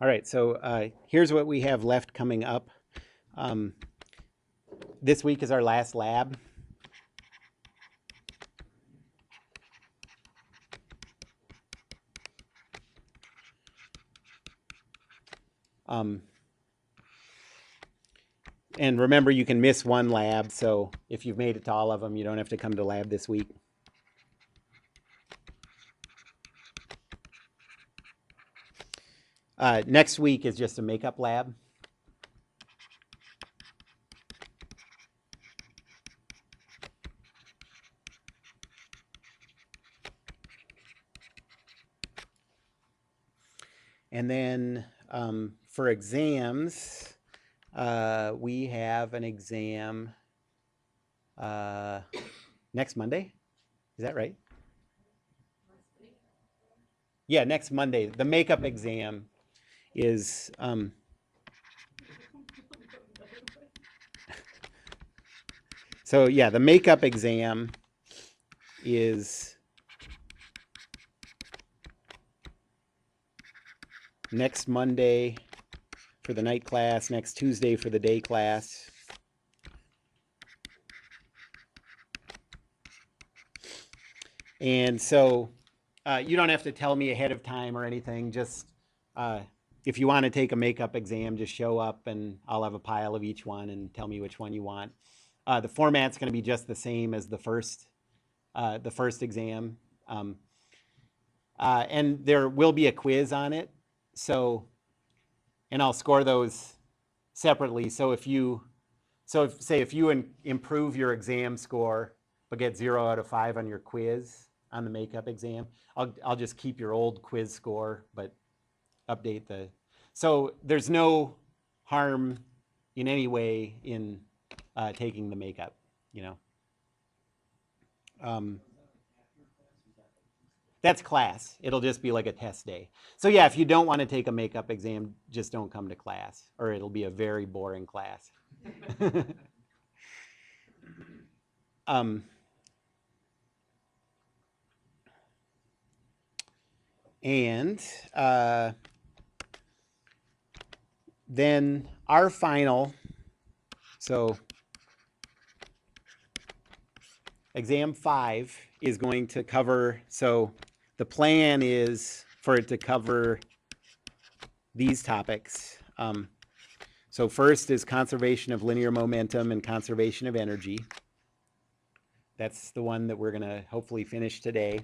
All right, so here's what we have left coming up. Um, this week is our last lab. And remember, you can miss one lab, so if you've made it to all of them, you don't have to come to lab this week. Next week is just a makeup lab. And then for exams, we have an exam next Monday. Is that right? Yeah, next Monday. The makeup exam is so yeah, the makeup exam is next Monday for the night class, next Tuesday for the day class. And so you don't have to tell me ahead of time or anything. Just if you want to take a makeup exam, just show up and I'll have a pile of each one and tell me which one you want. The format's going to be just the same as the first exam. And there will be a quiz on it. So, and I'll score those separately. So if you improve your exam score but get 0 out of 5 on your quiz on the makeup exam, I'll just keep your old quiz score but update the. So there's no harm in any way in taking the makeup, you know. That's class. It'll just be like a test day. So yeah, if you don't want to take a makeup exam, just don't come to class, or it'll be a very boring class. And then our final, so exam 5 is going to cover, so the plan is for it to cover these topics. So first is conservation of linear momentum and conservation of energy. That's the one that we're going to hopefully finish today.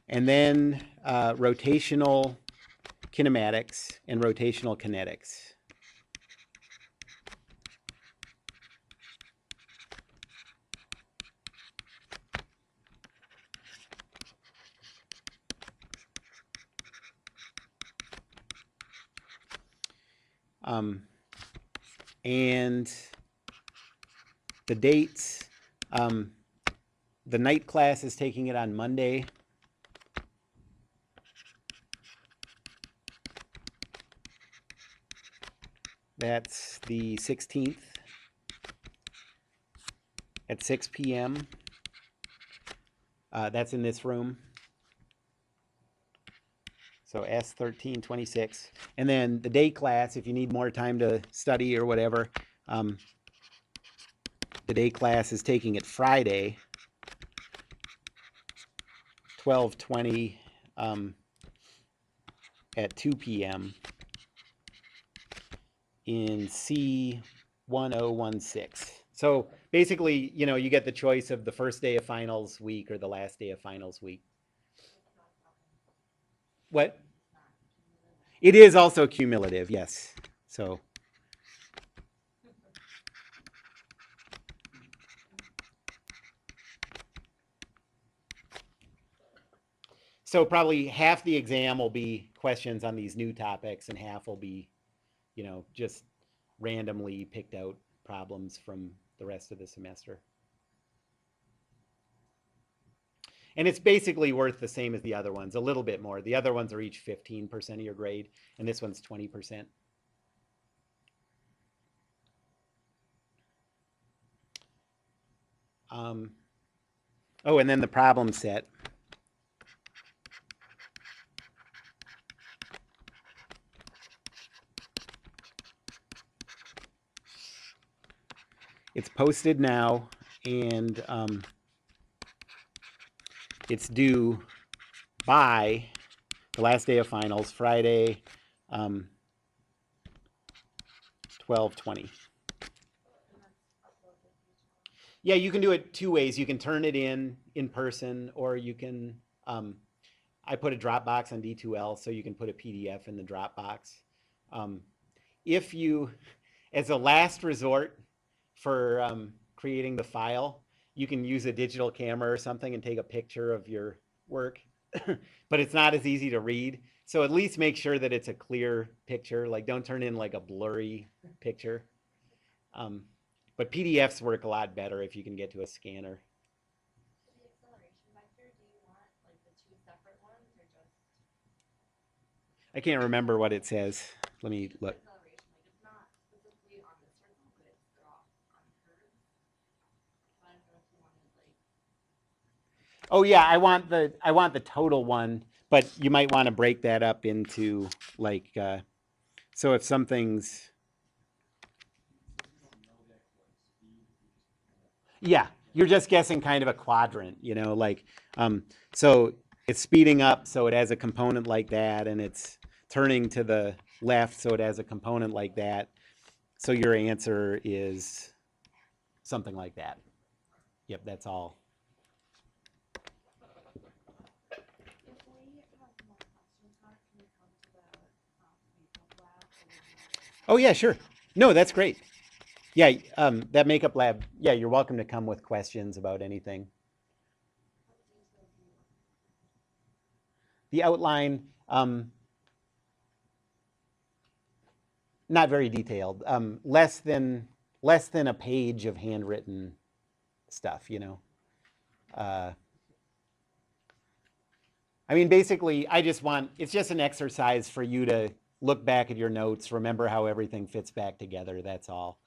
And then rotational kinematics and rotational kinetics. And the dates, the night class is taking it on Monday. That's the 16th at 6 p.m. That's in this room. So S1326. And then the day class, if you need more time to study or whatever, the day class is taking it Friday, 12:20 at 2 p.m. in C1016. So basically, you know, you get the choice of the first day of finals week or the last day of finals week. What? It is also cumulative, yes. So probably half the exam will be questions on these new topics and half will be, you know, just randomly picked out problems from the rest of the semester. And it's basically worth the same as the other ones, a little bit more. The other ones are each 15% of your grade, and this one's 20%. Oh, and then the problem set. It's posted now, and it's due by the last day of finals, Friday, 12/20. Yeah, you can do it two ways. You can turn it in person, or you can, I put a Dropbox on D2L, so you can put a PDF in the Dropbox. If you, as a last resort for creating the file, you can use a digital camera or something and take a picture of your work, but it's not as easy to read. So at least make sure that it's a clear picture. Like, don't turn in like a blurry picture. But PDFs work a lot better if you can get to a scanner. For the acceleration vector, do you want like the two separate ones or just? I can't remember what it says. Let me look. Acceleration, like it's not specifically on the circle, but it's off on curves. But I don't know if you wanted like. Oh yeah, I want the total one, but you might want to break that up into like so if something's, yeah, you're just guessing kind of a quadrant, like, so it's speeding up, so it has a component like that, and it's turning to the left, so it has a component like that. So your answer is something like that. Yep, that's all. If we have more questions on it, can we come to the makeup lab? Oh yeah, sure. No, that's great. Yeah, that makeup lab, yeah, you're welcome to come with questions about anything. The outline, not very detailed. Less than a page of handwritten stuff, I mean, basically, it's just an exercise for you to look back at your notes, remember how everything fits back together, that's all.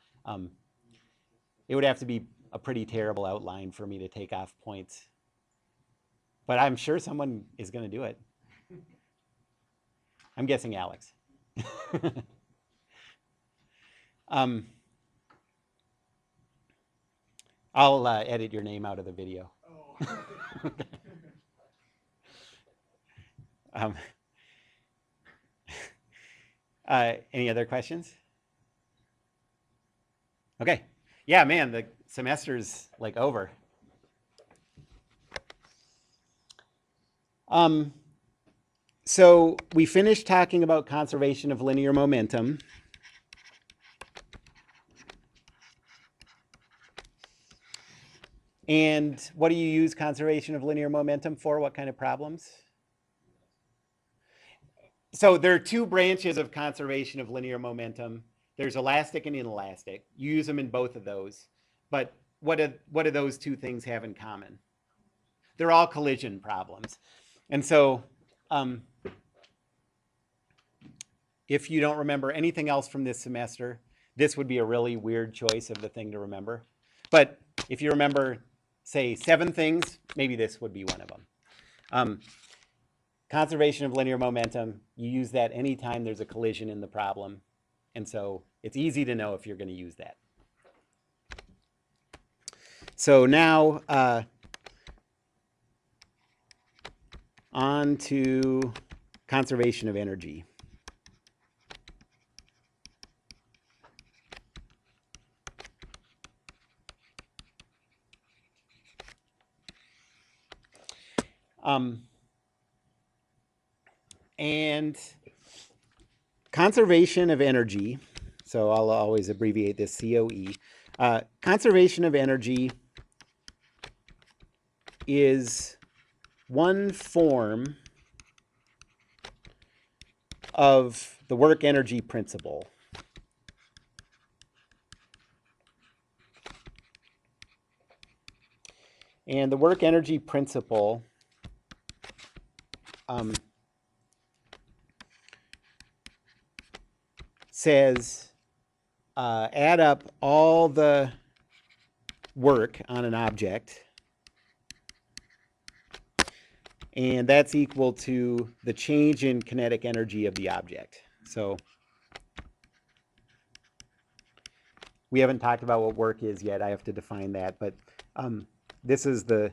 It would have to be a pretty terrible outline for me to take off points. But I'm sure someone is going to do it. I'm guessing Alex. I'll edit your name out of the video. Oh. Any other questions? Okay. Yeah, man, the semester's like over. So we finished talking about conservation of linear momentum. And what do you use conservation of linear momentum for? What kind of problems? So there are two branches of conservation of linear momentum. There's elastic and inelastic. You use them in both of those. But what do those two things have in common? They're all collision problems. And so if you don't remember anything else from this semester, this would be a really weird choice of the thing to remember. But if you remember, say, 7 things, maybe this would be one of them. Conservation of linear momentum, you use that anytime there's a collision in the problem. And so it's easy to know if you're going to use that. So now on to conservation of energy. And conservation of energy, so I'll always abbreviate this COE. Conservation of energy is one form of the work energy principle. And the work energy principle says add up all the work on an object, and that's equal to the change in kinetic energy of the object. So we haven't talked about what work is yet. I have to define that, but this is the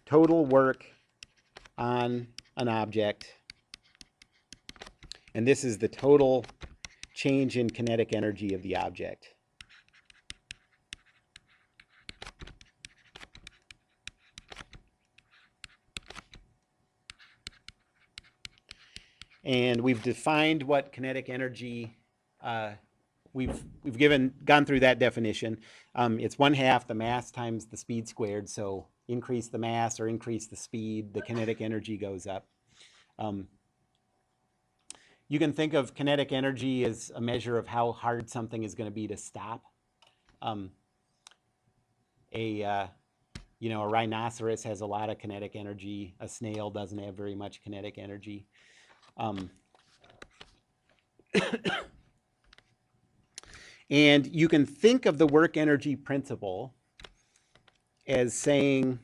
total work on an object, and this is the total change in kinetic energy of the object. And we've defined what kinetic energy, we've gone through that definition. It's 1/2 the mass times the speed squared. So increase the mass or increase the speed, the kinetic energy goes up. You can think of kinetic energy as a measure of how hard something is going to be to stop. You know, a rhinoceros has a lot of kinetic energy. A snail doesn't have very much kinetic energy. And you can think of the work energy principle as saying,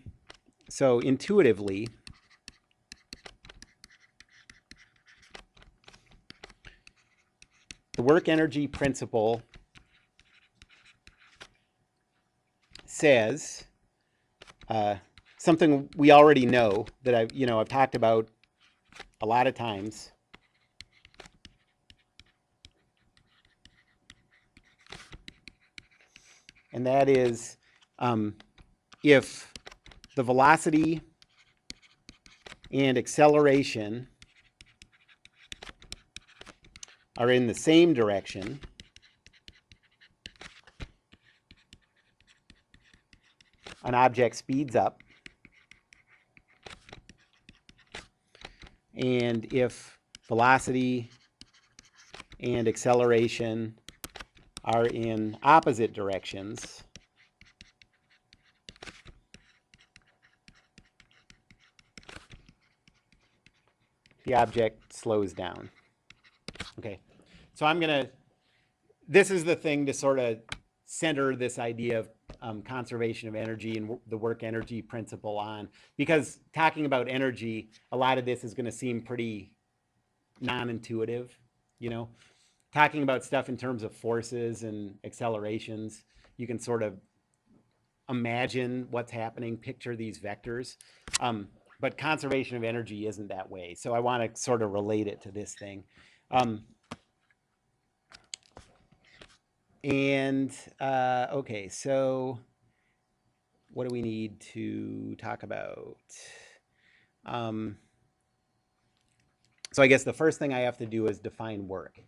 so intuitively, the work energy principle says something we already know that I've talked about a lot of times. And that is if the velocity and acceleration are in the same direction, an object speeds up. And if velocity and acceleration are in opposite directions, the object slows down. Okay, so this is the thing to sort of center this idea of conservation of energy and the work energy principle on, because talking about energy, a lot of this is going to seem pretty non-intuitive, you know. Talking about stuff in terms of forces and accelerations, you can sort of imagine what's happening, picture these vectors. But conservation of energy isn't that way. So I want to sort of relate it to this thing. Okay, so what do we need to talk about? So I guess the first thing I have to do is define work.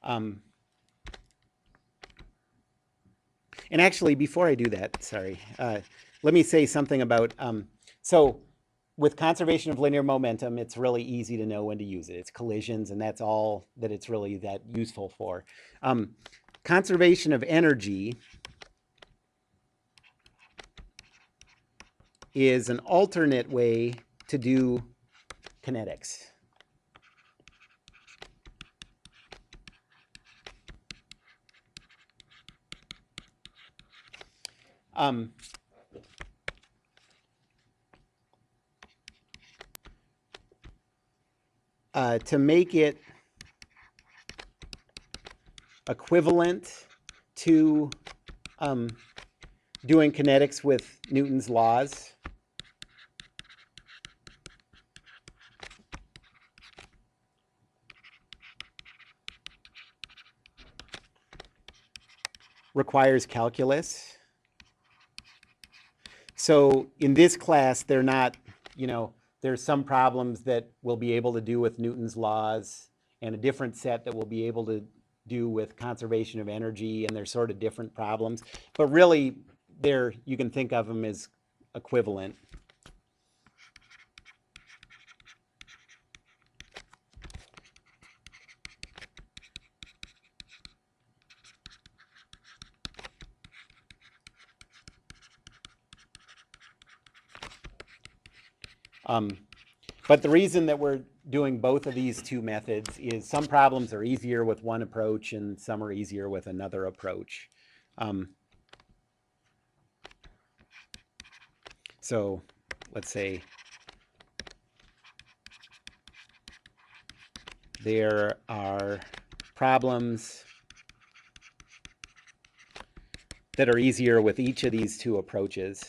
And actually, before I do that, sorry, let me say something about, so with conservation of linear momentum, it's really easy to know when to use it. It's collisions, and that's all that it's really that useful for. Conservation of energy is an alternate way to do kinetics. To make it equivalent to doing kinetics with Newton's laws, requires calculus. So in this class, they're not, there's some problems that we'll be able to do with Newton's laws and a different set that we'll be able to do with conservation of energy, and they're sort of different problems. But really, you can think of them as equivalent. But the reason that we're doing both of these two methods is some problems are easier with one approach and some are easier with another approach. So let's say there are problems that are easier with each of these two approaches.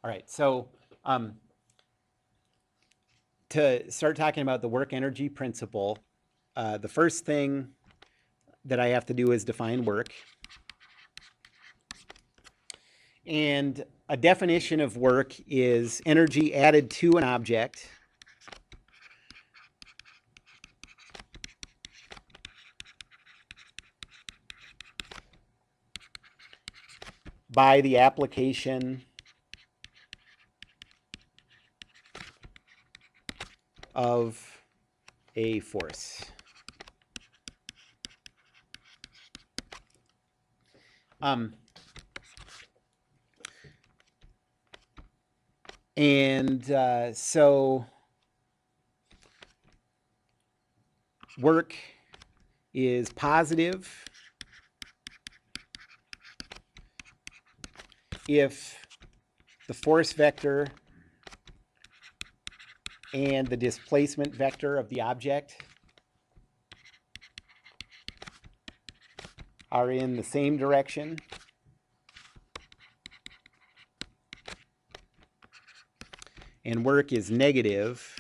All right, so to start talking about the work energy principle, the first thing that I have to do is define work. And a definition of work is energy added to an object by the application of a force. So work is positive if the force vector and the displacement vector of the object are in the same direction. And work is negative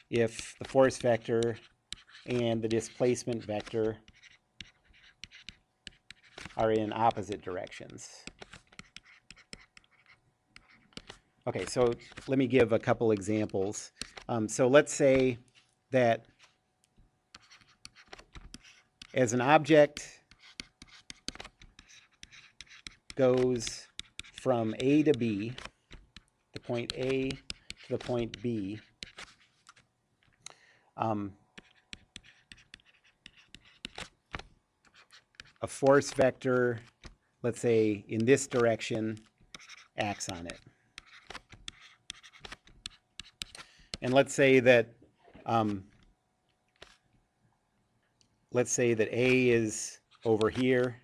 if the force vector and the displacement vector are in opposite directions. Okay, so let me give a couple examples. So let's say that as an object goes from A to B, the point A to the point B, a force vector, let's say in this direction, acts on it. And let's say that A is over here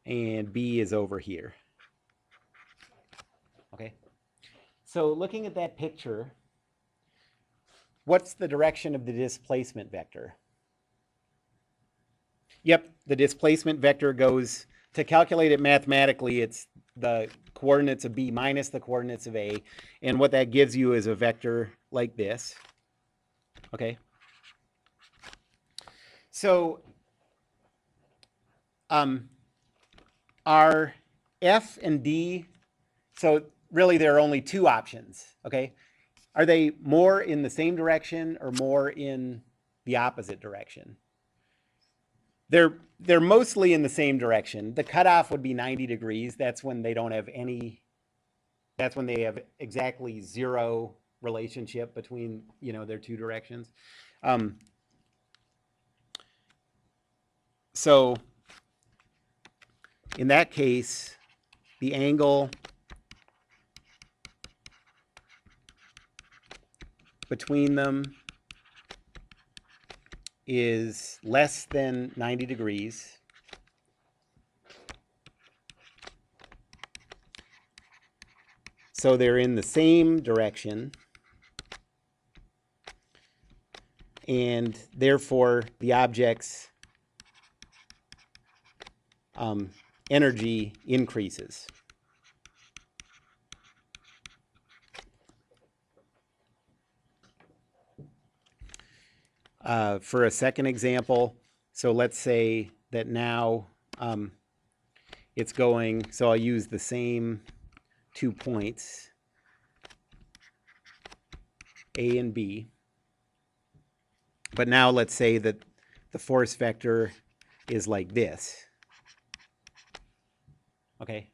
and B is over here. Okay. So looking at that picture, what's the direction of the displacement vector? Yep, the displacement vector goes, to calculate it mathematically, it's the coordinates of B minus the coordinates of A. And what that gives you is a vector like this. Okay. So are F and D, so really there are only two options, okay? Are they more in the same direction or more in the opposite direction? They're mostly in the same direction. The cutoff would be 90 degrees. That's when they don't have any, that's when they have exactly zero relationship between, their two directions. So in that case, the angle between them is less than 90 degrees. So they're in the same direction. And therefore, the object's energy increases. For a second example, so let's say that now it's going, so I'll use the same 2 points, A and B. But now let's say that the force vector is like this. Okay.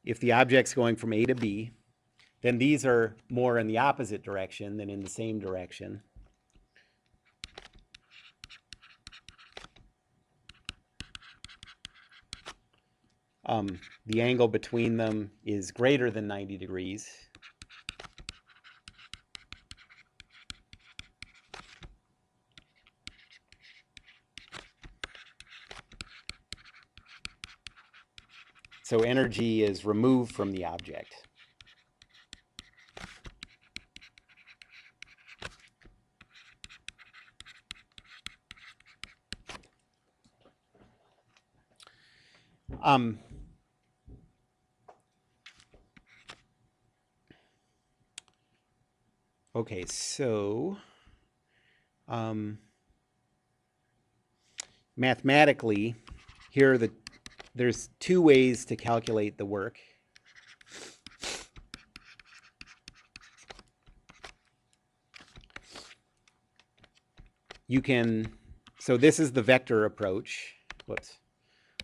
If the object's going from A to B, then these are more in the opposite direction than in the same direction. The angle between them is greater than 90 degrees. So energy is removed from the object. Okay, so mathematically, here are there's two ways to calculate the work. You can, so this is the vector approach. Whoops.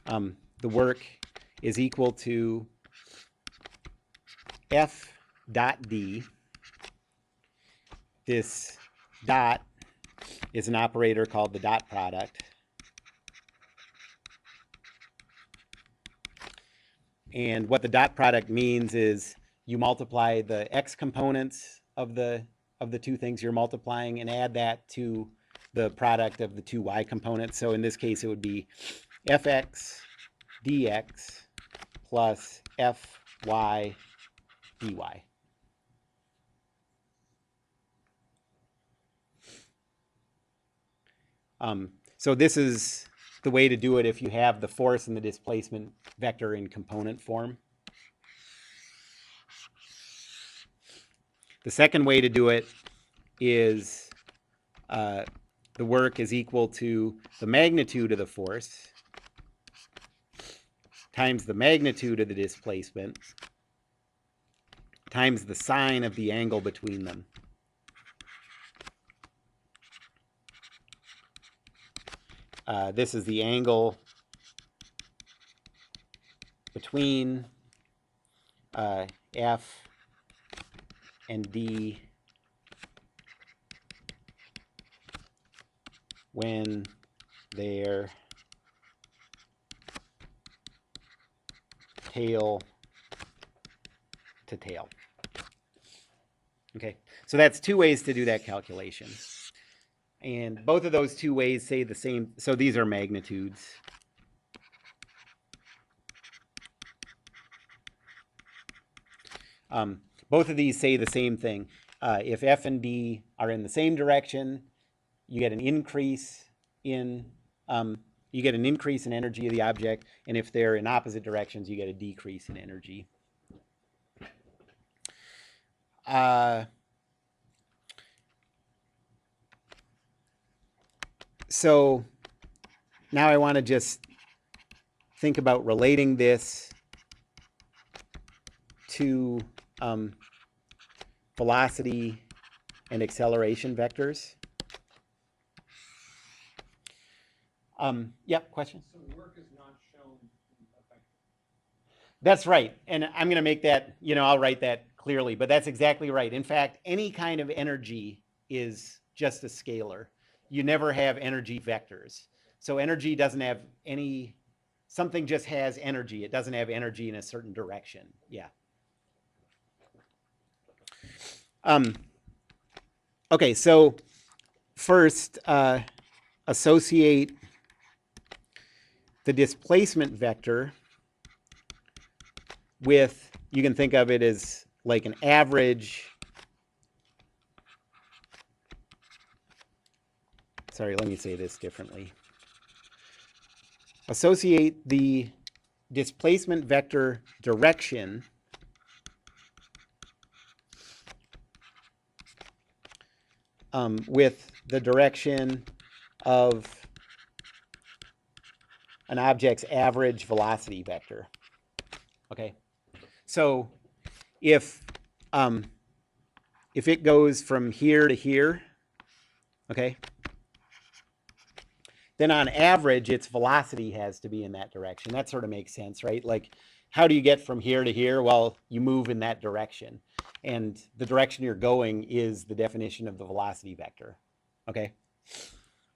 The work is equal to F dot D. This dot is an operator called the dot product. And what the dot product means is you multiply the x components of the two things you're multiplying and add that to the product of the two y components. So in this case, it would be fx dx plus fy dy. So this is the way to do it if you have the force and the displacement vector in component form. The second way to do it is the work is equal to the magnitude of the force times the magnitude of the displacement times the sine of the angle between them. This is the angle between F and D when they're tail to tail. Okay, so that's two ways to do that calculation. And both of those two ways say the same, so these are magnitudes. Both of these say the same thing. If F and D are in the same direction, you get an increase in energy of the object, and if they're in opposite directions, you get a decrease in energy. So now I want to just think about relating this to velocity and acceleration vectors. Yep, question? So work is not shown effectively. That's right. And I'm going to make that, I'll write that clearly, but that's exactly right. In fact, any kind of energy is just a scalar. You never have energy vectors. So energy doesn't have something just has energy. It doesn't have energy in a certain direction. Yeah. Okay, so first, associate the displacement vector with, you can think of it as like an average. Sorry, let me say this differently. Associate the displacement vector direction with the direction of an object's average velocity vector. Okay, so if it goes from here to here, okay, then on average its velocity has to be in that direction. That sort of makes sense, right? Like, how do you get from here to here? Well, you move in that direction, and the direction you're going is the definition of the velocity vector. Okay,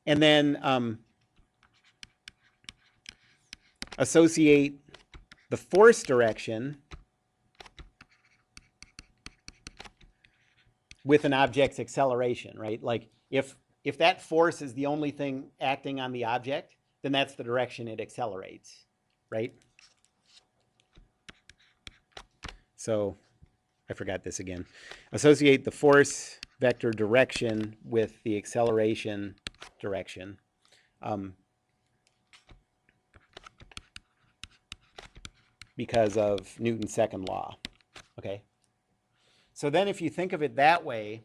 and then associate the force direction with an object's acceleration, right? Like if that force is the only thing acting on the object, then that's the direction it accelerates, right? So I forgot this again. Associate the force vector direction with the acceleration direction. Because of Newton's second law. Okay. So then if you think of it that way,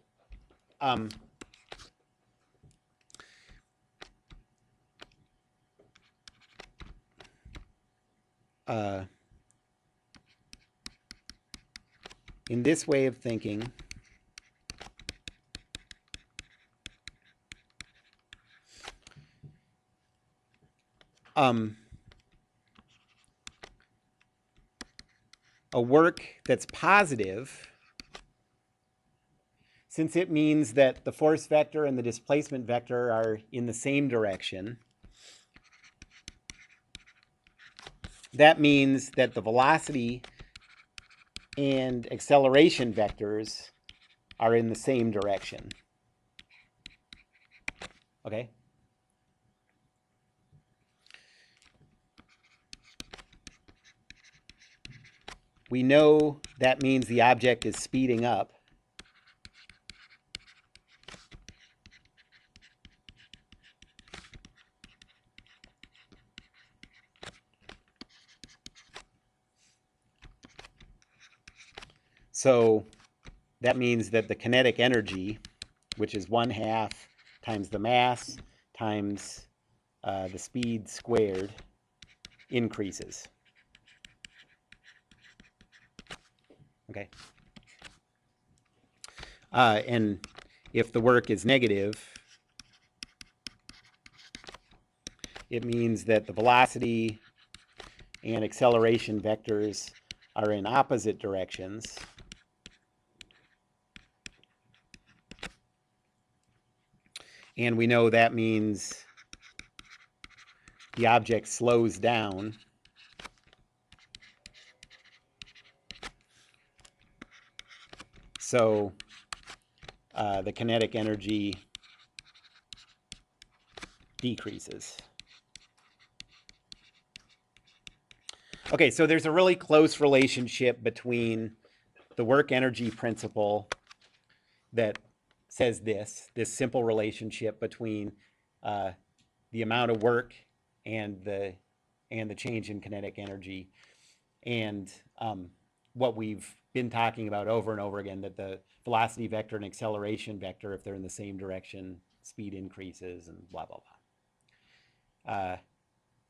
in this way of thinking, a work that's positive, since it means that the force vector and the displacement vector are in the same direction, that means that the velocity and acceleration vectors are in the same direction. Okay? We know that means the object is speeding up. So that means that the kinetic energy, which is 1/2 times the mass times the speed squared, increases. Okay. And if the work is negative, it means that the velocity and acceleration vectors are in opposite directions. And we know that means the object slows down. So the kinetic energy decreases. Okay, so there's a really close relationship between the work energy principle that says this simple relationship between the amount of work and the change in kinetic energy, and what we've been talking about over and over again, that the velocity vector and acceleration vector, if they're in the same direction, speed increases and blah, blah, blah.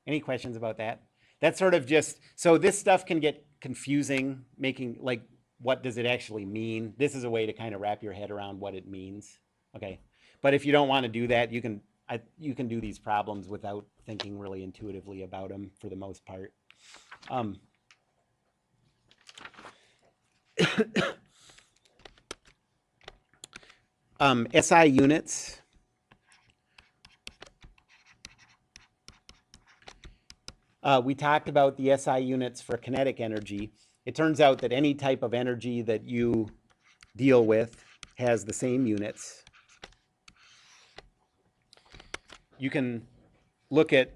Any questions about that? That's sort of just, so this stuff can get confusing, making like, what does it actually mean? This is a way to kind of wrap your head around what it means. Okay. But if you don't want to do that, you can do these problems without thinking really intuitively about them for the most part. SI units. We talked about the SI units for kinetic energy. It turns out that any type of energy that you deal with has the same units. You can look at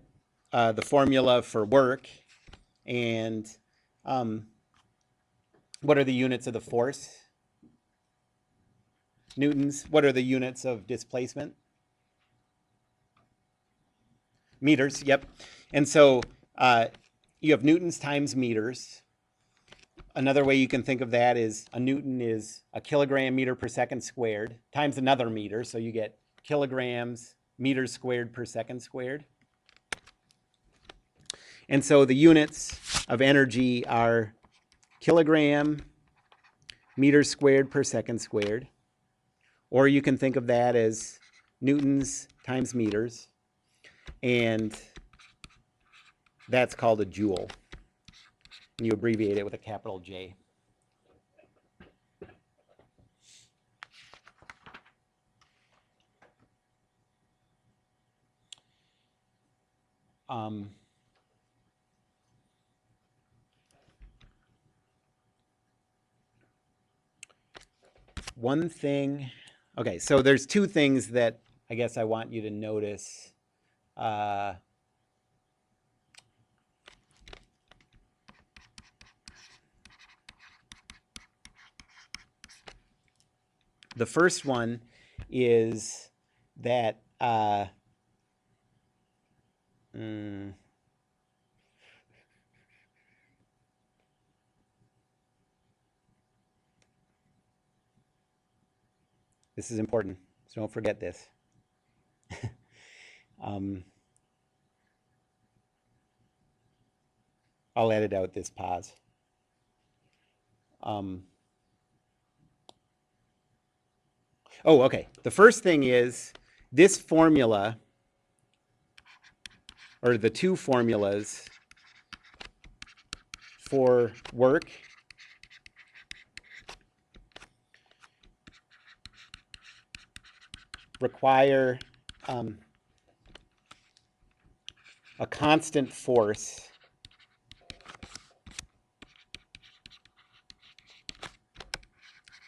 the formula for work, and what are the units of the force? Newtons. What are the units of displacement? Meters, yep. And so you have newtons times meters. Another way you can think of that is a newton is a kilogram meter per second squared times another meter. So you get kilograms meters squared per second squared. And so the units of energy are kilogram meters squared per second squared. Or you can think of that as newtons times meters. And that's called a joule. And you abbreviate it with a capital J. One thing, okay, so there's two things that I guess I want you to notice. The first one is that this is important, so don't forget this. I'll edit out this pause. Oh, okay. The first thing is this formula, or the two formulas for work require a constant force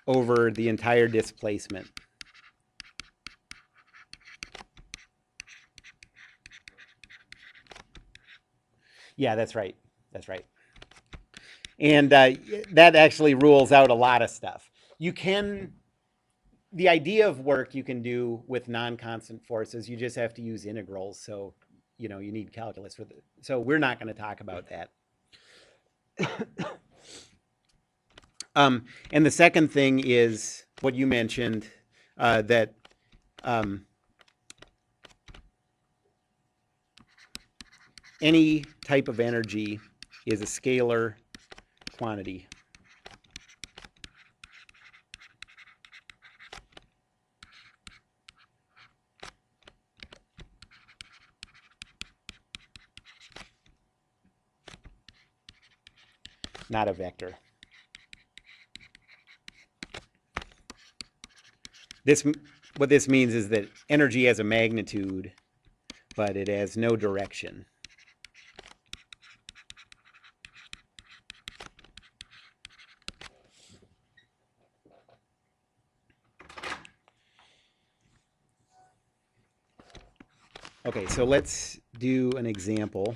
over the entire displacement. Yeah, that's right. That's right. And that actually rules out a lot of stuff. You can, the idea of work you can do with non-constant forces. You just have to use integrals. So, you know, you need calculus for the, so we're not going to talk about that. And the second thing is what you mentioned, that any type of energy is a scalar quantity. Not a vector. What this means is that energy has a magnitude, but it has no direction. Okay, so let's do an example.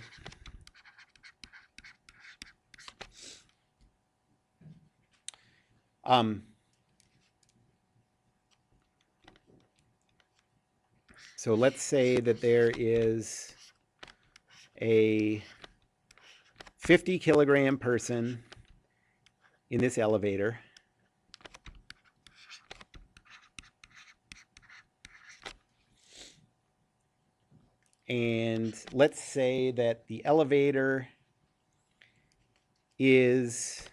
So let's say that there is a 50 kilogram person in this elevator. And let's say that the elevator is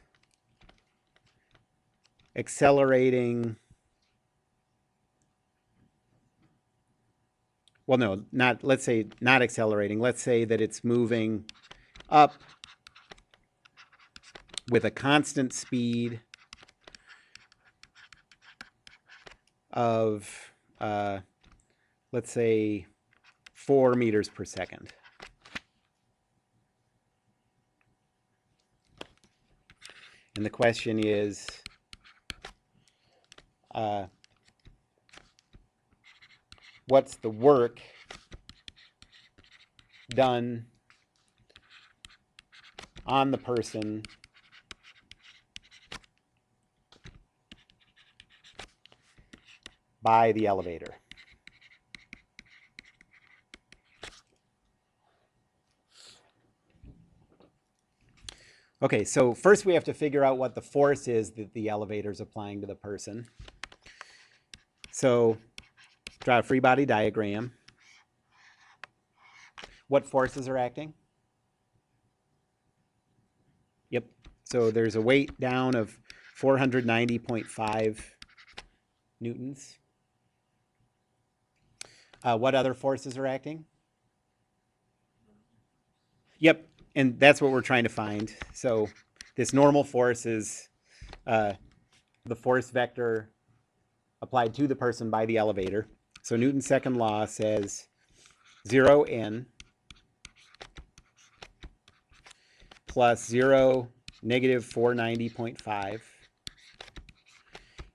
accelerating. Well, no, not, let's say not accelerating. Let's say that it's moving up with a constant speed of, let's say, 4 meters per second. And the question is, what's the work done on the person by the elevator? Okay, so first we have to figure out what the force is that the elevator is applying to the person. So draw a free body diagram. What forces are acting? Yep, so there's a weight down of 490.5 newtons. What other forces are acting? Yep, and that's what we're trying to find. So this normal force is the force vector applied to the person by the elevator. So Newton's second law says 0n plus 0 negative 490.5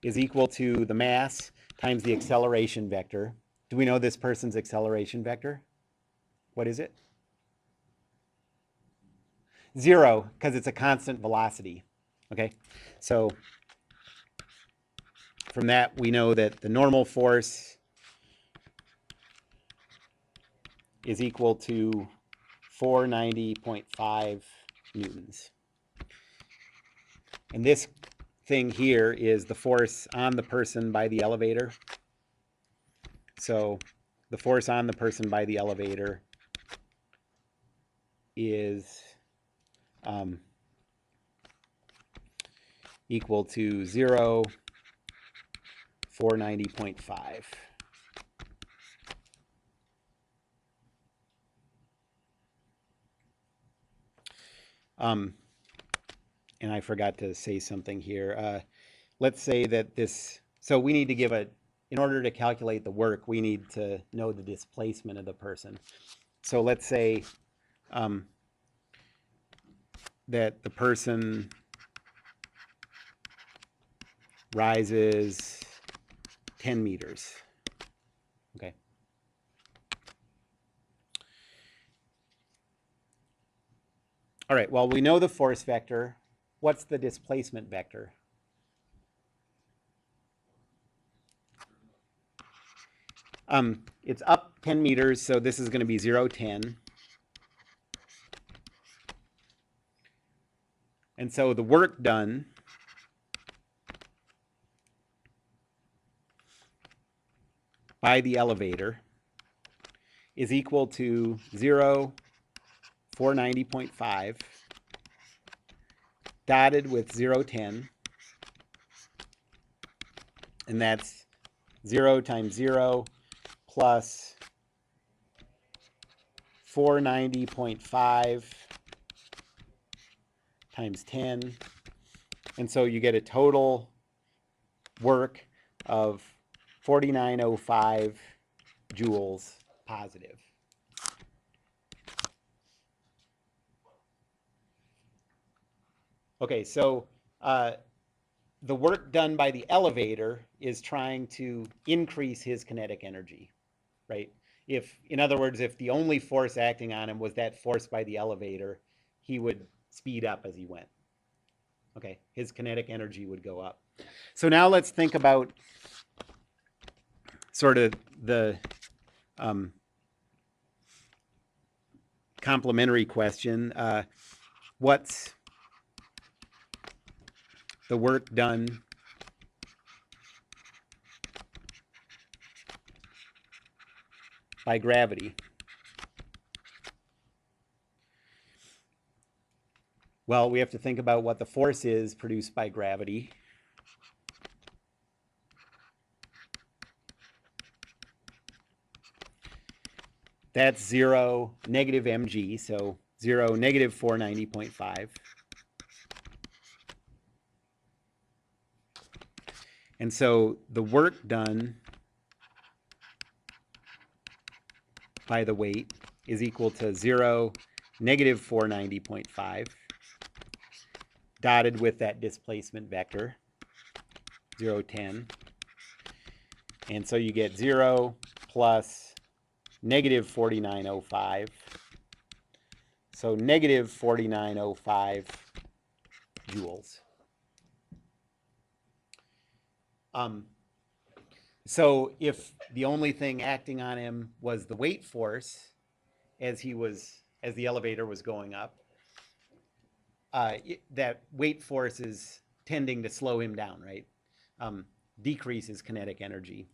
is equal to the mass times the acceleration vector. Do we know this person's acceleration vector? What is it? 0, because it's a constant velocity. Okay, so from that, we know that the normal force is equal to 490.5 newtons. And this thing here is the force on the person by the elevator. So the force on the person by the elevator is equal to 490.5. And I forgot to say something here. Let's say that this, so we need to give in order to calculate the work, we need to know the displacement of the person. So let's say that the person rises 10 meters. Okay. All right, well, we know the force vector. What's the displacement vector? It's up 10 meters, so this is going to be 0, 10. And so the work done by the elevator is equal to 490.5 dotted with 0, 10. And that's 0 times 0 plus 490.5 times 10. And so you get a total work of 4905 joules positive. Okay, so the work done by the elevator is trying to increase his kinetic energy, right? In other words, if the only force acting on him was that force by the elevator, he would speed up as he went. Okay, his kinetic energy would go up. So now let's think about sort of the complementary question. What's the work done by gravity? Well, we have to think about what the force is produced by gravity. That's 0, negative mg, so 0, negative 490.5. And so the work done by the weight is equal to 0, negative 490.5, dotted with that displacement vector, 0, 10. And so you get 0 plus negative 4905. So negative 4905 joules. So if the only thing acting on him was the weight force as the elevator was going up, that weight force is tending to slow him down, right? Decreases kinetic energy.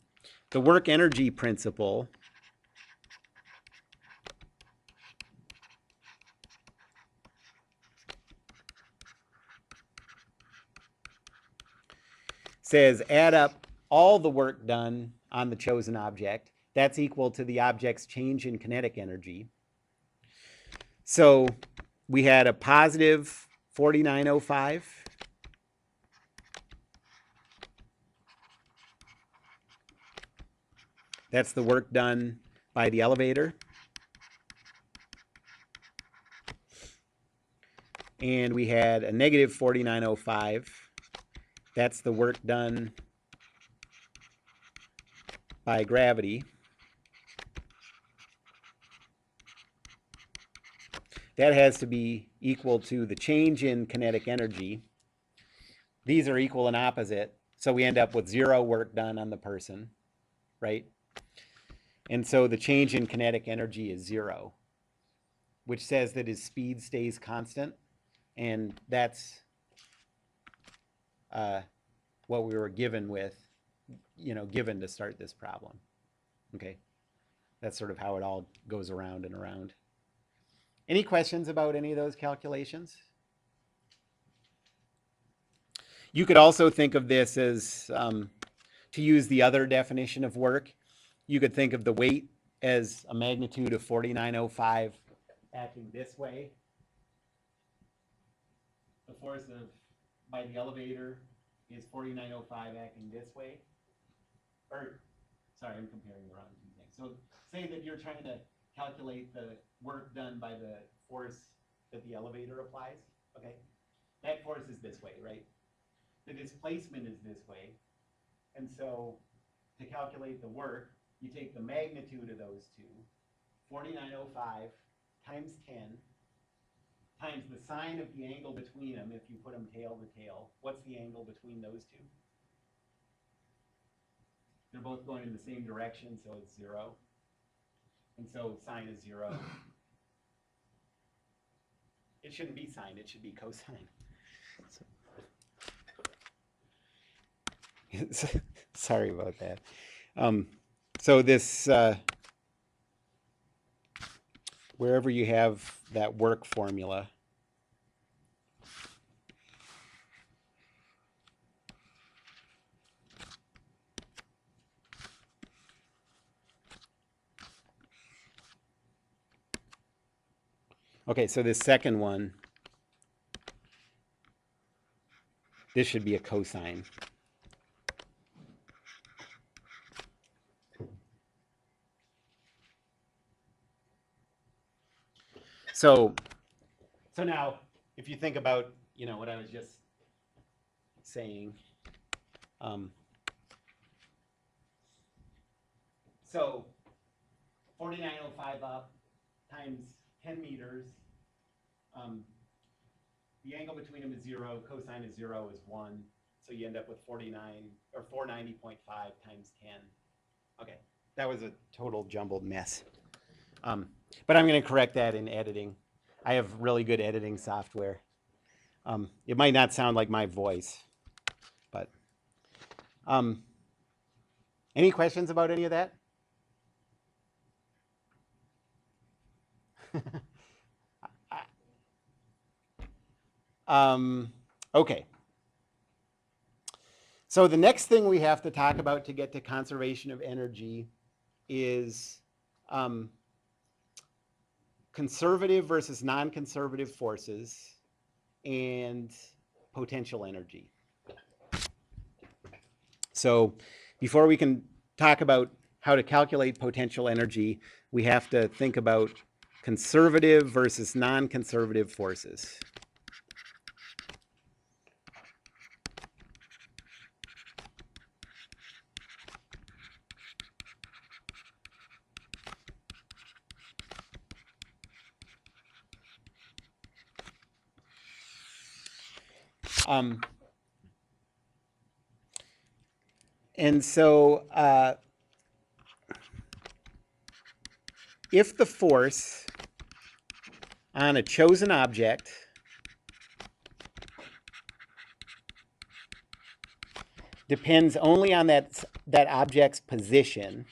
The work energy principle says add up all the work done on the chosen object. That's equal to the object's change in kinetic energy. So we had a positive 4905. That's the work done by the elevator. And we had a negative 4905. That's the work done by gravity. That has to be equal to the change in kinetic energy. These are equal and opposite. So we end up with 0 work done on the person, right? And so the change in kinetic energy is 0, which says that his speed stays constant. And that's what we were given with, given to start this problem. Okay. That's sort of how it all goes around and around. Any questions about any of those calculations? You could also think of this as, to use the other definition of work, you could think of the weight as a magnitude of 4905 acting this way. The force by the elevator is 4905 acting this way. Or, sorry, I'm comparing the wrong two things. So say that you're trying to calculate the work done by the force that the elevator applies, okay? That force is this way, right? The displacement is this way. And so to calculate the work, you take the magnitude of those two, 4905 times 10, times the sine of the angle between them if you put them tail to tail. What's the angle between those two? They're both going in the same direction, so it's 0. And so sine is 0. It shouldn't be sine, it should be cosine. Sorry about that. So this, wherever you have that work formula, okay, so this second one, this should be a cosine. So now, if you think about, what I was just saying, so 4905 up times 10 meters, the angle between them is 0, cosine of 0 is 1, so you end up with 49 or 490.5 times 10. Okay, that was a total jumbled mess. But I'm going to correct that in editing. I have really good editing software. It might not sound like my voice, but any questions about any of that? Okay. So the next thing we have to talk about to get to conservation of energy is conservative versus non-conservative forces and potential energy. So before we can talk about how to calculate potential energy, we have to think about conservative versus non-conservative forces. And so if the force on a chosen object depends only on that object's position,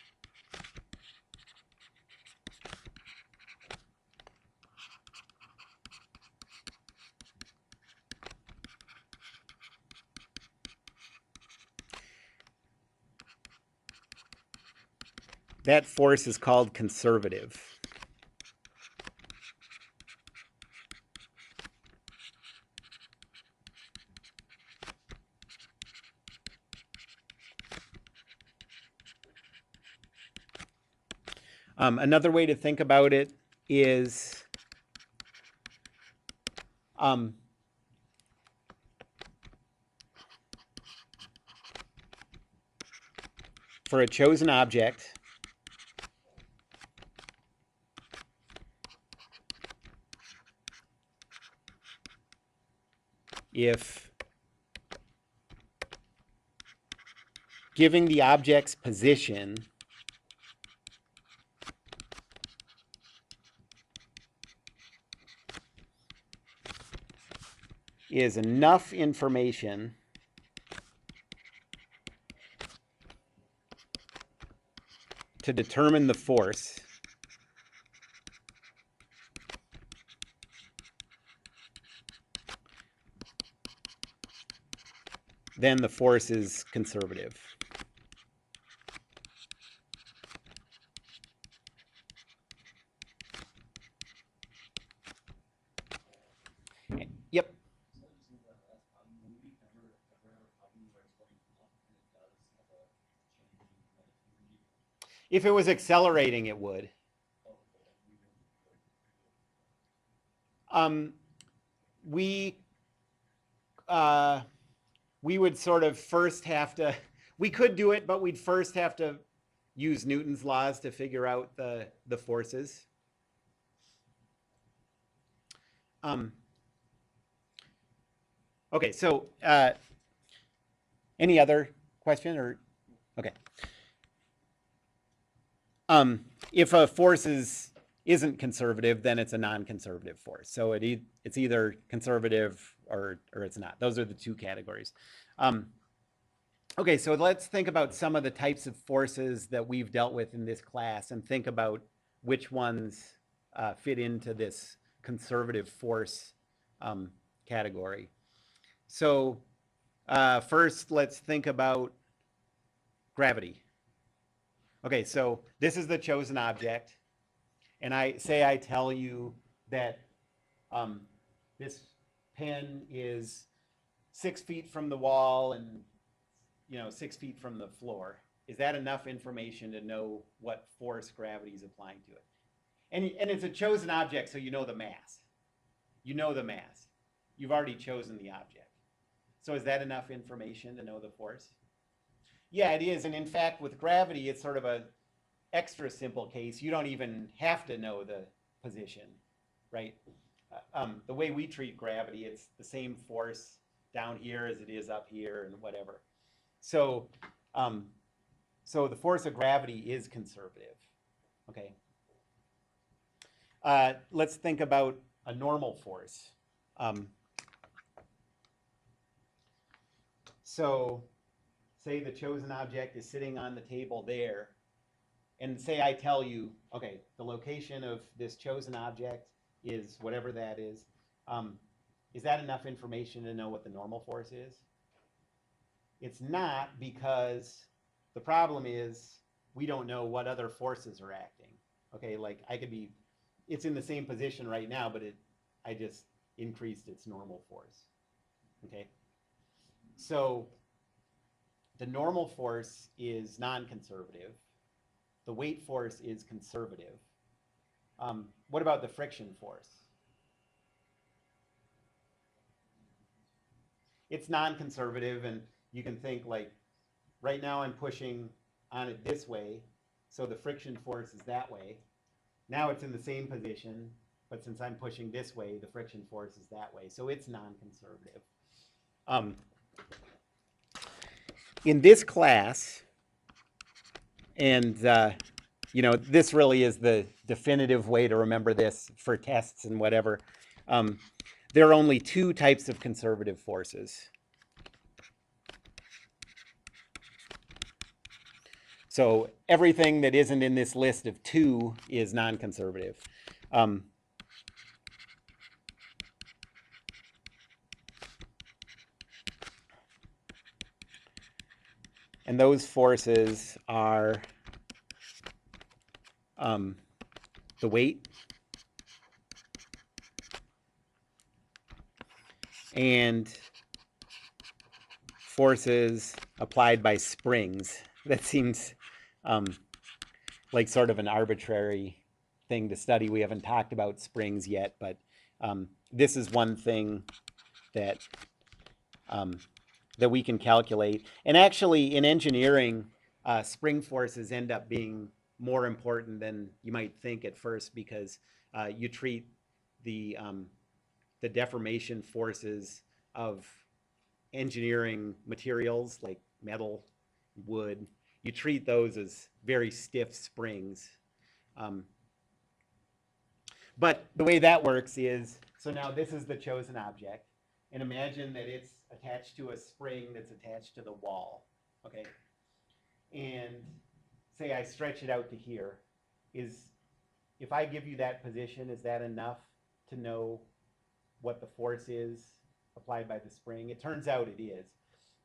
that force is called conservative. Another way to think about it is for a chosen object, if giving the object's position is enough information to determine the force then the force is conservative. Yep. If it was accelerating, it would. We would sort of first have to, we could do it, but we'd first have to use Newton's laws to figure out the forces. Okay, so any other question or, okay. If a force isn't conservative, then it's a non-conservative force. So it's either conservative or it's not. Those are the two categories. Okay, so let's think about some of the types of forces that we've dealt with in this class and think about which ones fit into this conservative force category. So first, let's think about gravity. Okay, so this is the chosen object, and I tell you that this pen is 6 feet from the wall and 6 feet from the floor. Is that enough information to know what force gravity is applying to it? And it's a chosen object, so you know the mass. You know the mass. You've already chosen the object. So is that enough information to know the force? Yeah, it is. And in fact, with gravity, it's sort of a extra simple case. You don't even have to know the position, right? The way we treat gravity, it's the same force down here as it is up here and whatever. So, so the force of gravity is conservative, okay? Let's think about a normal force. So say the chosen object is sitting on the table there, and say I tell you, okay, the location of this chosen object is whatever that is. Is that enough information to know what the normal force is? It's not, because the problem is we don't know what other forces are acting. Okay, like it's in the same position right now, but I just increased its normal force. Okay, so the normal force is non-conservative. The weight force is conservative. What about the friction force? It's non-conservative, and you can think like, right now I'm pushing on it this way, so the friction force is that way. Now it's in the same position, but since I'm pushing this way, the friction force is that way. So it's non-conservative. In this class, and this really is the definitive way to remember this for tests and whatever, there are only two types of conservative forces. So everything that isn't in this list of two is non-conservative. And those forces are the weight and forces applied by springs. That seems like sort of an arbitrary thing to study. We haven't talked about springs yet, but this is one thing that that we can calculate. And actually, in engineering, spring forces end up being more important than you might think at first, because you treat the deformation forces of engineering materials like metal wood, you treat those as very stiff springs. But the way that works is, so now this is the chosen object, and imagine that it's attached to a spring that's attached to the wall, okay? And say I stretch it out to here. If I give you that position, is that enough to know what the force is applied by the spring? It turns out it is.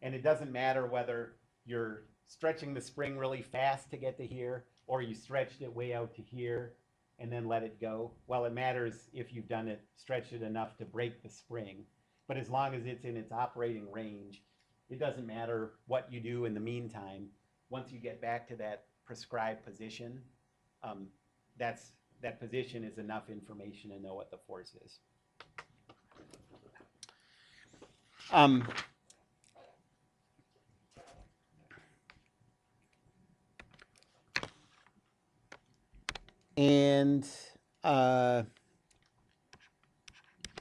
And it doesn't matter whether you're stretching the spring really fast to get to here, or you stretched it way out to here and then let it go. Well, it matters if you've done it, stretched it enough to break the spring. But as long as it's in its operating range, it doesn't matter what you do in the meantime. Once you get back to that prescribed position, that position is enough information to know what the force is. And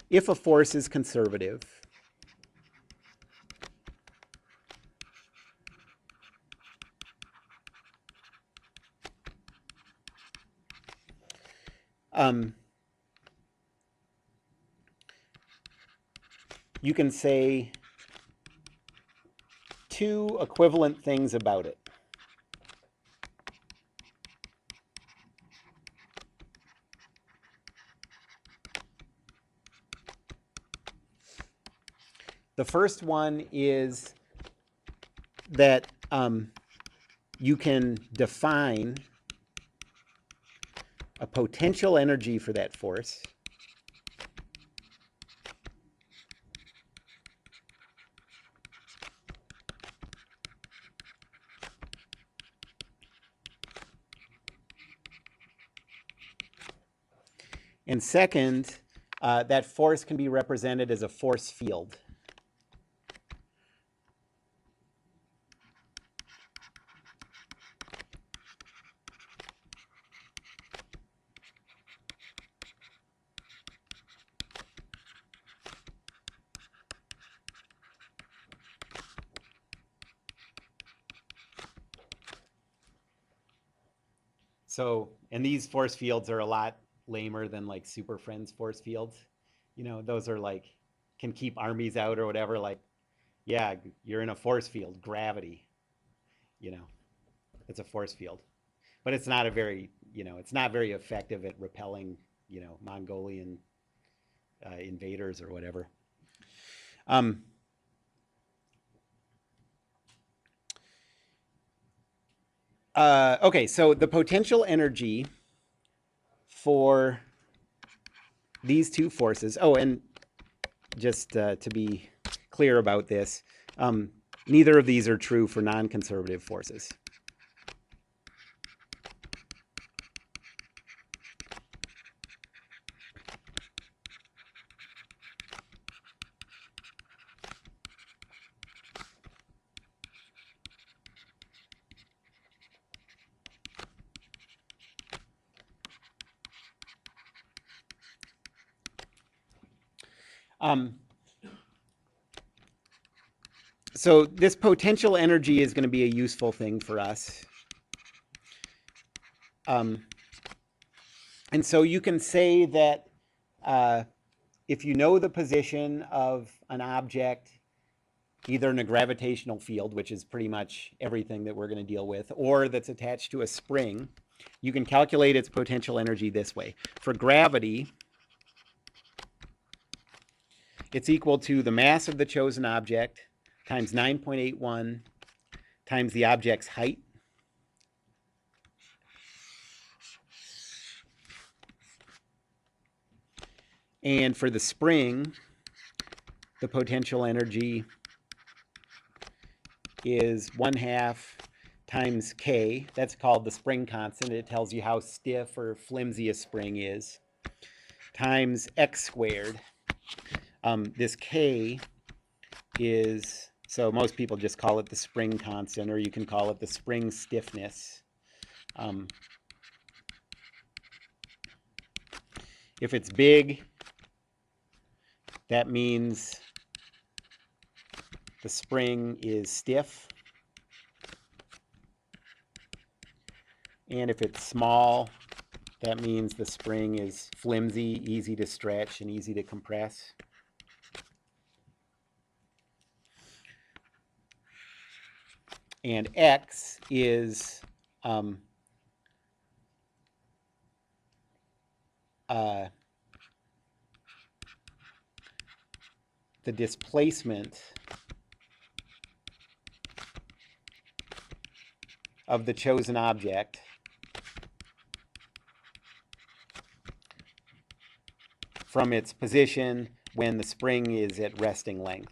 if a force is conservative, you can say two equivalent things about it. The first one is that you can define a potential energy for that force. And second, that force can be represented as a force field. So, and these force fields are a lot lamer than like Super Friends force fields. You know, those are like, can keep armies out or whatever. Like, yeah, you're in a force field, gravity, you know, it's a force field. But it's not a very, it's not very effective at repelling, Mongolian invaders or whatever. Okay, so the potential energy for these two forces. Oh, and just to be clear about this, neither of these are true for non-conservative forces. So this potential energy is going to be a useful thing for us. And so you can say that if you know the position of an object, either in a gravitational field, which is pretty much everything that we're going to deal with, or that's attached to a spring, you can calculate its potential energy this way. For gravity, it's equal to the mass of the chosen object times 9.81 times the object's height. And for the spring, the potential energy is 1/2 times K. That's called the spring constant. It tells you how stiff or flimsy a spring is, times x squared. This K is, so most people just call it the spring constant, or you can call it the spring stiffness. If it's big, that means the spring is stiff. And if it's small, that means the spring is flimsy, easy to stretch, and easy to compress. And X is the displacement of the chosen object from its position when the spring is at resting length.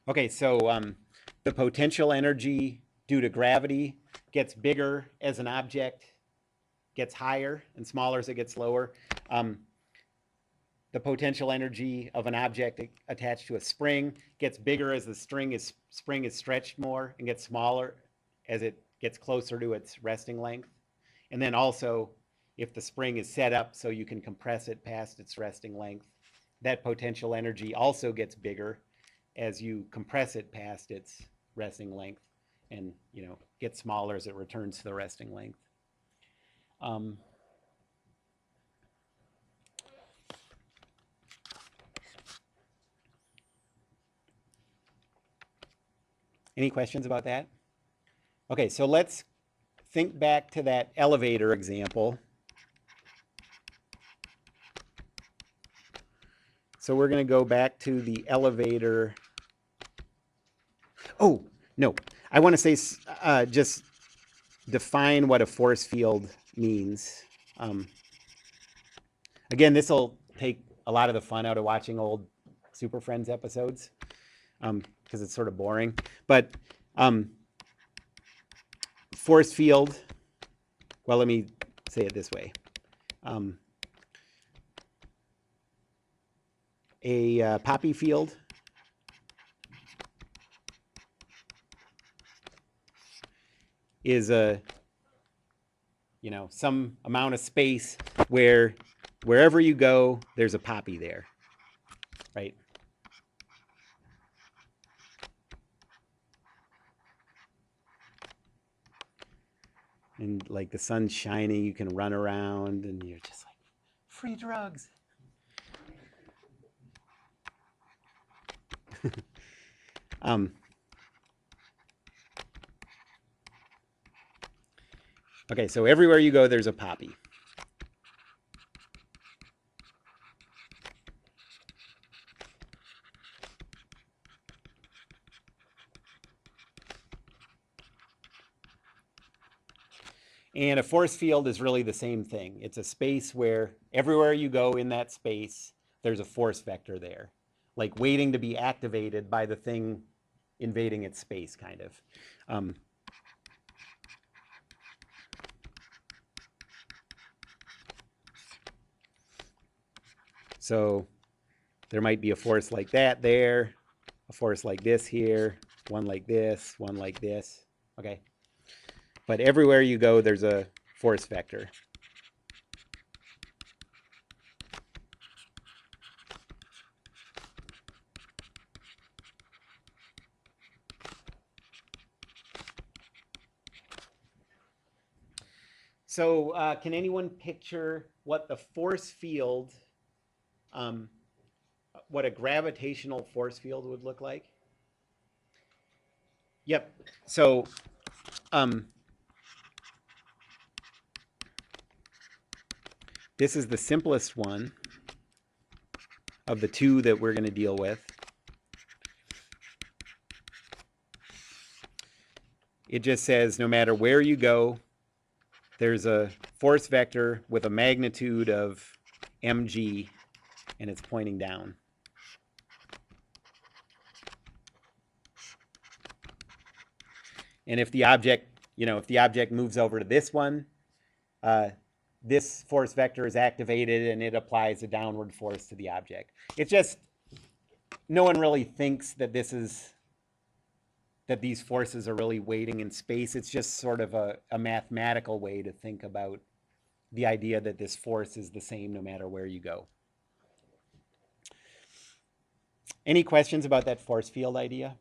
Okay, so the potential energy due to gravity gets bigger as an object gets higher and smaller as it gets lower. The potential energy of an object attached to a spring gets bigger as the spring is stretched more and gets smaller as it gets closer to its resting length. And then also, if the spring is set up so you can compress it past its resting length, that potential energy also gets bigger as you compress it past its resting length and, you know, gets smaller as it returns to the resting length. Any questions about that? Okay, so let's think back to that elevator example. So we're going to go back to the elevator. Oh, no. I want to say just define what a force field means. Again, this will take a lot of the fun out of watching old Super Friends episodes because it's sort of boring. But force field, well, let me say it this way. A poppy field is some amount of space where wherever you go, there's a poppy there, right? And like the sun's shining, you can run around and you're just like, free drugs. Okay, so everywhere you go, there's a poppy. And a force field is really the same thing. It's a space where everywhere you go in that space, there's a force vector there, like waiting to be activated by the thing invading its space, kind of. So there might be a force like that there, a force like this here, one like this, one like this, okay? But everywhere you go, there's a force vector. So can anyone picture what the force field, what a gravitational force field would look like? Yep. So this is the simplest one of the two that we're going to deal with. It just says no matter where you go, there's a force vector with a magnitude of mg, and it's pointing down. And if the object, if the object moves over to this one, this force vector is activated and it applies a downward force to the object. It's just, no one really thinks that this is that these forces are really waiting in space. It's just sort of a mathematical way to think about the idea that this force is the same no matter where you go. Any questions about that force field idea?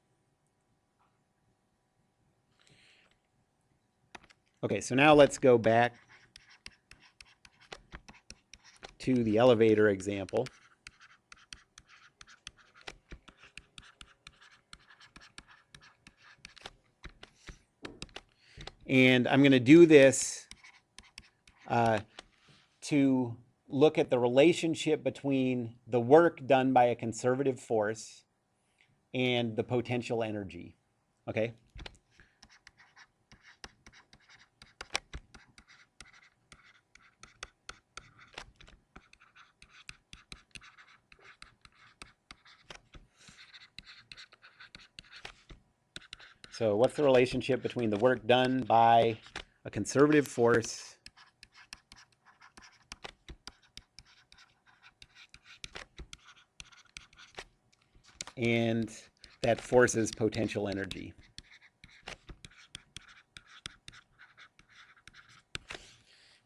Okay, so now let's go back to the elevator example. And I'm going to do this to look at the relationship between the work done by a conservative force and the potential energy. Okay? So what's the relationship between the work done by a conservative force and that force's potential energy?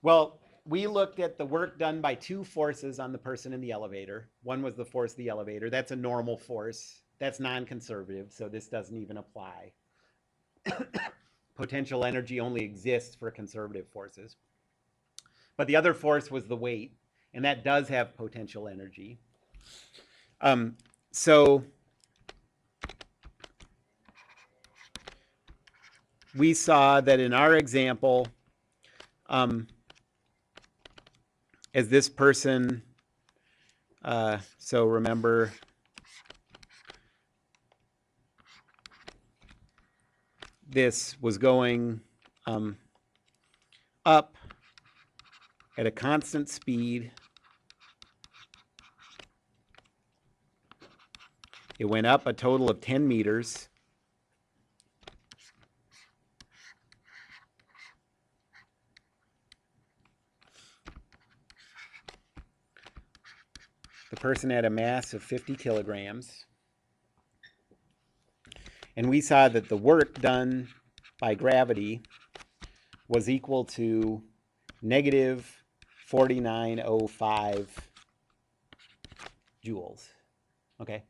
Well, we looked at the work done by two forces on the person in the elevator. One was the force of the elevator. That's a normal force. That's non-conservative, so this doesn't even apply. Potential energy only exists for conservative forces. But the other force was the weight, and that does have potential energy. So we saw that in our example, as this person, so remember, this was going up at a constant speed. It went up a total of 10 meters. The person had a mass of 50 kilograms. And we saw that the work done by gravity was equal to negative 4905 joules. Okay.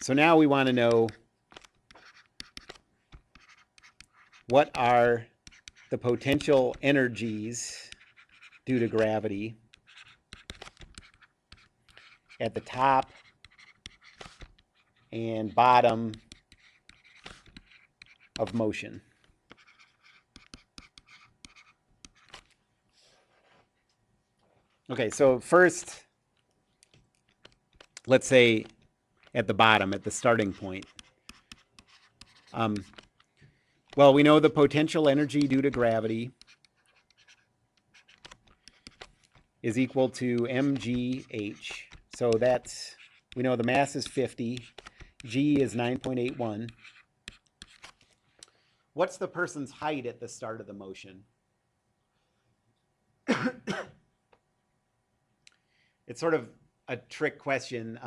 So now we want to know what are the potential energies due to gravity at the top and bottom of motion. Okay, so first, let's say at the bottom, at the starting point. Well, we know the potential energy due to gravity is equal to mgh. So that's, we know the mass is 50, g is 9.81. What's the person's height at the start of the motion? It's sort of a trick question,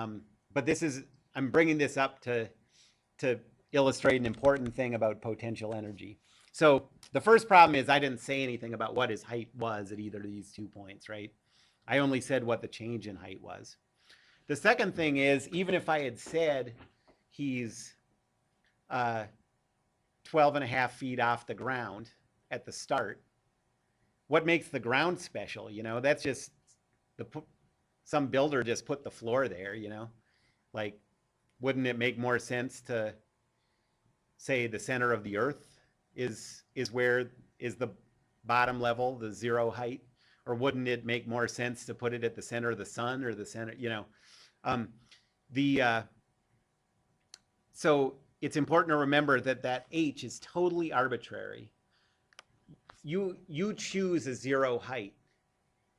but this is, I'm bringing this up to illustrate an important thing about potential energy. So the first problem is I didn't say anything about what his height was at either of these 2 points, right? I only said what the change in height was. The second thing is, even if I had said he's 12 and a half feet off the ground at the start, what makes the ground special? You know, that's just some builder just put the floor there, you know? Like, wouldn't it make more sense to say the center of the earth is where is the bottom level, the zero height? Or wouldn't it make more sense to put it at the center of the sun or the center, you know? So it's important to remember that h is totally arbitrary. You choose a zero height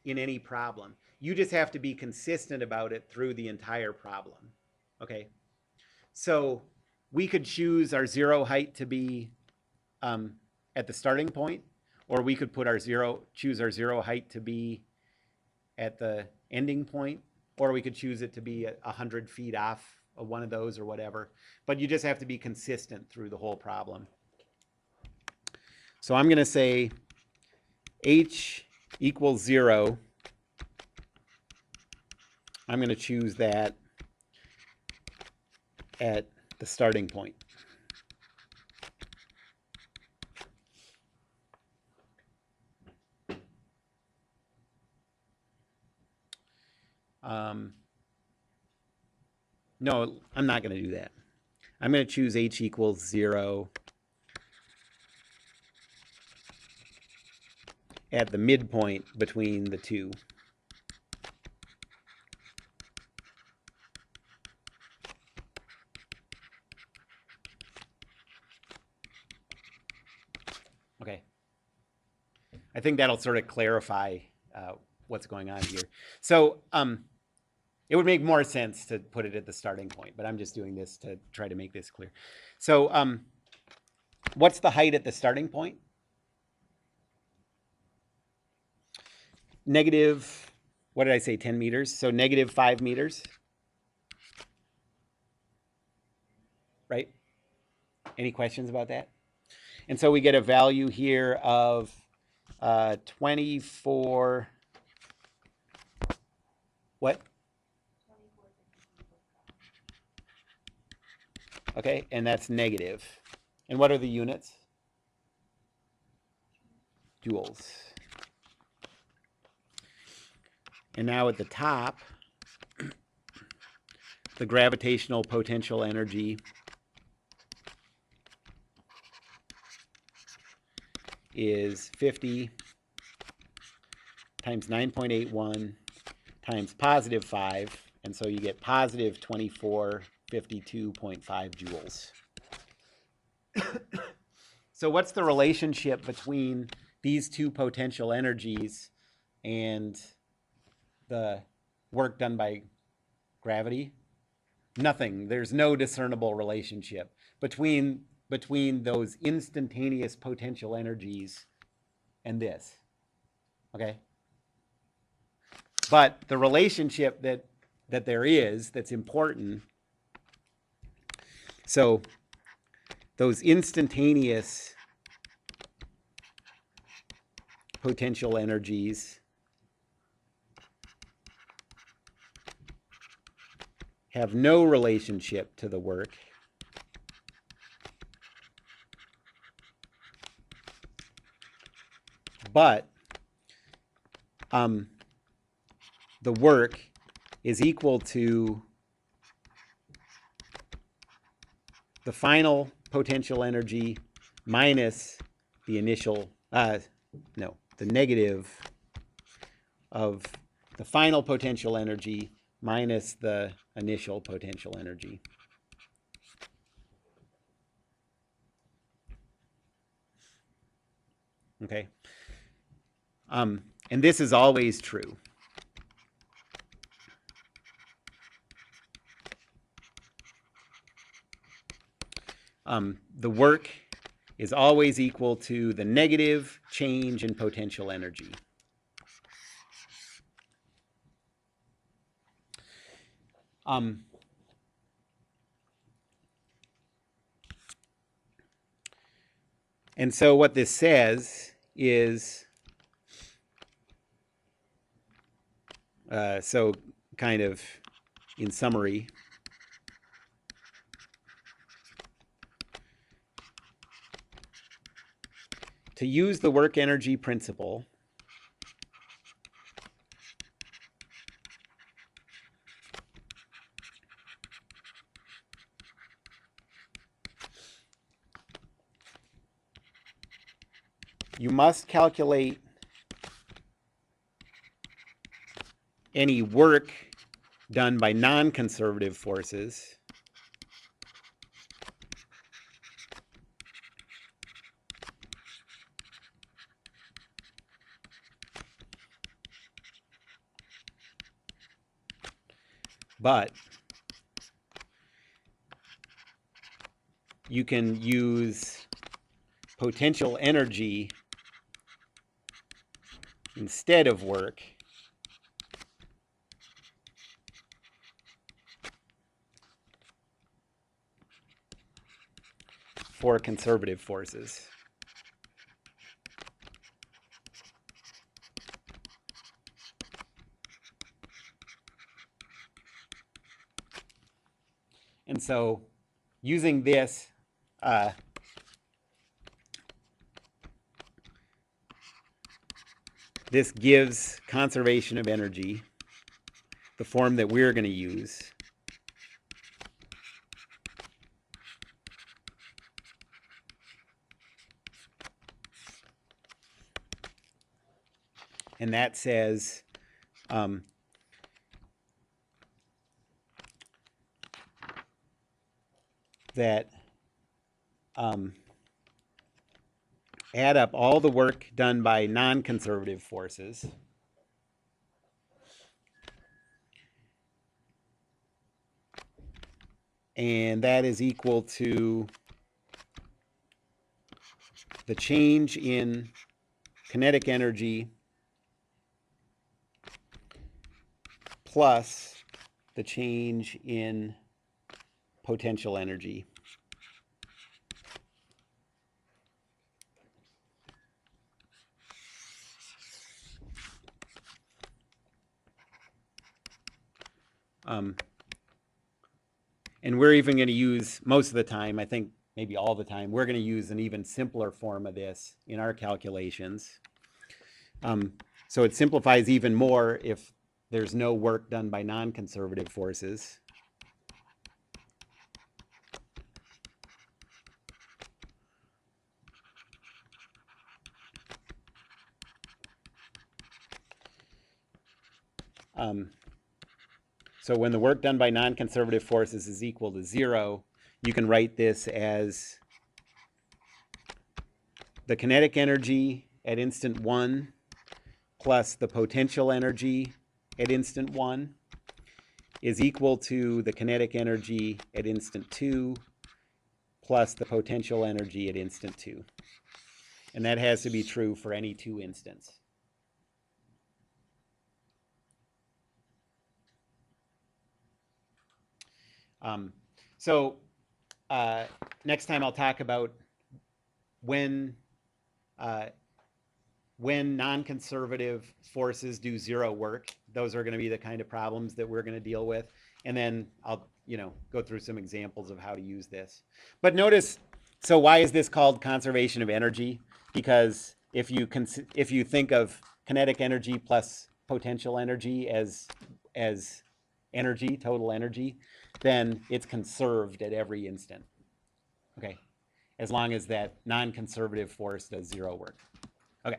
in any problem. You just have to be consistent about it through the entire problem. Okay? So we could choose our zero height to be at the starting point, or we could put choose our zero height to be at the ending point, or we could choose it to be 100 feet off of one of those or whatever. But you just have to be consistent through the whole problem. So I'm going to say h equals 0. I'm going to choose that at the starting point. No, I'm not going to do that. I'm going to choose h equals 0 at the midpoint between the two. Okay. I think that'll sort of clarify what's going on here. So it would make more sense to put it at the starting point, but I'm just doing this to try to make this clear. So what's the height at the starting point? Negative, what did I say, 10 meters? So negative 5 meters, right? Any questions about that? And so we get a value here of 24, what? Okay, and that's negative. And what are the units? Joules. And now at the top, the gravitational potential energy is 50 times 9.81 times positive 5, and so you get positive 2452.5 joules. So what's the relationship between these two potential energies and the work done by gravity? Nothing. There's no discernible relationship between those instantaneous potential energies and this. Okay? But the relationship that there is that's important, so those instantaneous potential energies have no relationship to the work. But the work is equal to the final potential energy minus the initial, the negative of the final potential energy minus the initial potential energy. Okay. And this is always true. The work is always equal to the negative change in potential energy. And so what this says is, so kind of in summary, to use the work energy principle, you must calculate any work done by non-conservative forces but you can use potential energy instead of work for conservative forces. And so using this, this gives conservation of energy the form that we're going to use. And that says that add up all the work done by non-conservative forces and that is equal to the change in kinetic energy plus the change in potential energy. And we're even going to use, most of the time, I think maybe all the time, we're going to use an even simpler form of this in our calculations. So it simplifies even more if there's no work done by non-conservative forces. So when the work done by non-conservative forces is equal to 0, you can write this as the kinetic energy at instant 1 plus the potential energy at instant 1 is equal to the kinetic energy at instant 2 plus the potential energy at instant 2. And that has to be true for any 2 instants. So next time I'll talk about when non-conservative forces do 0 work. Those are going to be the kind of problems that we're going to deal with. And then I'll go through some examples of how to use this. But notice, so why is this called conservation of energy? Because if you think of kinetic energy plus potential energy as energy, total energy, then it's conserved at every instant. Okay, as long as that non-conservative force does 0 work. Okay.